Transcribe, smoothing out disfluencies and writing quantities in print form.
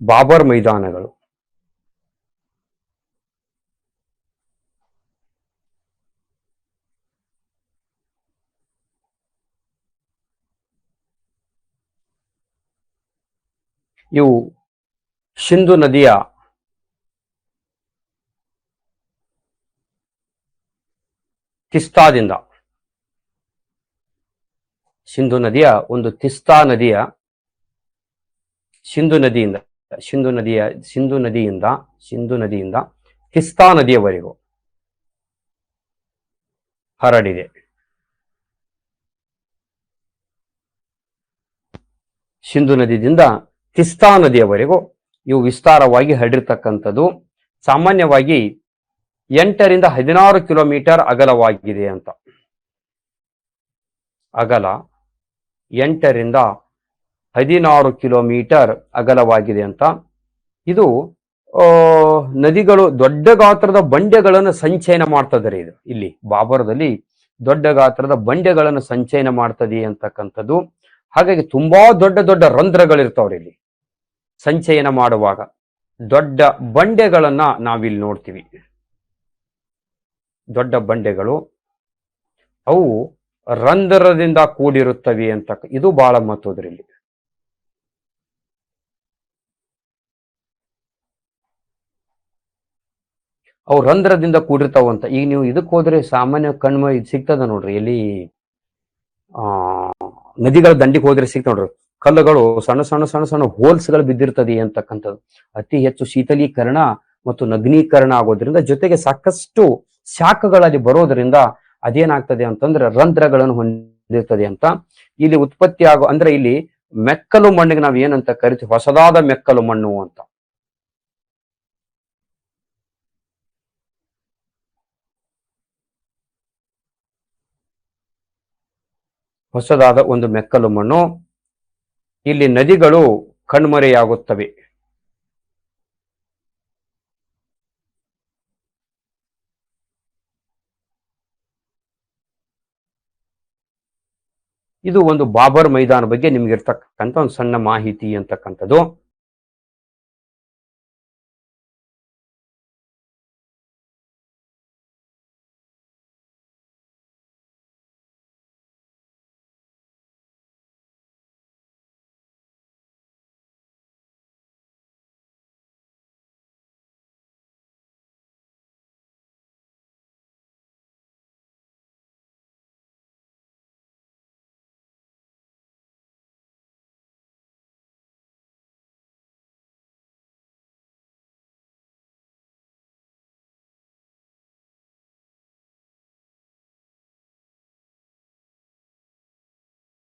ಬಾಬರ್ ಮೈದಾನಗಳು. ಇವು ಸಿಂಧು ನದಿಯ ತಿಸ್ತಾದಿಂದ, ಸಿಂಧು ನದಿಯ ಒಂದು ತಿಸ್ತಾ ನದಿಯ ಸಿಂಧು ನದಿಯಿಂದ ತಿಸ್ತಾ ನದಿಯವರೆಗೂ ಹರಡಿದೆ. ಸಿಂಧು ನದಿಯಿಂದ ತಿಸ್ತಾ ನದಿಯವರೆಗೂ ಇವು ವಿಸ್ತಾರವಾಗಿ ಹರಡಿರ್ತಕ್ಕಂಥದ್ದು. ಸಾಮಾನ್ಯವಾಗಿ 8 ರಿಂದ 16 ಕಿಲೋಮೀಟರ್ ಅಗಲವಾಗಿದೆ ಅಂತ. ಅಗಲ 8 ರಿಂದ 16 ಕಿಲೋಮೀಟರ್ ಅಗಲವಾಗಿದೆ ಅಂತ. ಇದು ನದಿಗಳು ದೊಡ್ಡ ಗಾತ್ರದ ಬಂಡೆಗಳನ್ನು ಸಂಚಯನ ಮಾಡ್ತದೆ. ಇದು ಇಲ್ಲಿ ಬಾಬರದಲ್ಲಿ ದೊಡ್ಡ ಗಾತ್ರದ ಬಂಡೆಗಳನ್ನು ಸಂಚಯನ ಮಾಡ್ತದೆ ಅಂತಕ್ಕಂಥದ್ದು. ಹಾಗಾಗಿ ತುಂಬಾ ದೊಡ್ಡ ದೊಡ್ಡ ರಂಧ್ರಗಳಿರ್ತಾವ್ರಿ ಇಲ್ಲಿ ಸಂಚಯನ ಮಾಡುವಾಗ. ದೊಡ್ಡ ಬಂಡೆಗಳನ್ನ ನಾವಿಲ್ಲಿ ನೋಡ್ತೀವಿ. ದೊಡ್ಡ ಬಂಡೆಗಳು ಅವು ರಂಧ್ರದಿಂದ ಕೂಡಿರುತ್ತವೆ ಅಂತ. ಇದು ಬಹಳ ಮಹತ್ವದ್ರಲ್ಲಿ. ಅವು ರಂಧ್ರದಿಂದ ಕೂಡಿರ್ತಾವಂತ. ಈಗ ನೀವು ಇದಕ್ಕೆ ಹೋದ್ರೆ ಸಾಮಾನ್ಯ ಕಣ್ಮ ಇದು ಸಿಗ್ತದ ನೋಡ್ರಿ. ಎಲ್ಲಿ ನದಿಗಳ ದಂಡಿಗೆ ಹೋದ್ರೆ ಸಿಗ್ತ ನೋಡ್ರಿ, ಕಲ್ಲುಗಳು ಸಣ್ಣ ಸಣ್ಣ ಸಣ್ಣ ಸಣ್ಣ ಹೋಲ್ಸ್ಗಳು ಬಿದ್ದಿರ್ತದೆ ಅಂತಕ್ಕಂಥದ್ದು. ಅತಿ ಹೆಚ್ಚು ಶೀತಲೀಕರಣ ಮತ್ತು ನಗ್ನೀಕರಣ ಆಗೋದ್ರಿಂದ, ಜೊತೆಗೆ ಸಾಕಷ್ಟು ಶಾಖಗಳಲ್ಲಿ ಬರೋದ್ರಿಂದ ಅದೇನಾಗ್ತದೆ ಅಂತಂದ್ರೆ ರಂಧ್ರಗಳನ್ನು ಹೊಂದಿರ್ತದೆ ಅಂತ. ಇಲ್ಲಿ ಉತ್ಪತ್ತಿ ಆಗೋ ಅಂದ್ರೆ ಇಲ್ಲಿ ಮೆಕ್ಕಲು ಮಣ್ಣಿಗೆ ನಾವ್ ಏನಂತ ಕರಿತೀವಿ, ಹೊಸದಾದ ಮೆಕ್ಕಲು ಮಣ್ಣು ಅಂತ. ಹೊಸದಾದ ಒಂದು ಮೆಕ್ಕಲು ಮಣ್ಣು. ಇಲ್ಲಿ ನದಿಗಳು ಕಣ್ಮರೆಯಾಗುತ್ತವೆ. ಇದು ಒಂದು ಬಾಬರ್ ಮೈದಾನ ಬಗ್ಗೆ ನಿಮ್ಗೆ ಇರ್ತಕ್ಕಂಥ ಒಂದು ಸಣ್ಣ ಮಾಹಿತಿ ಅಂತಕ್ಕಂಥದ್ದು.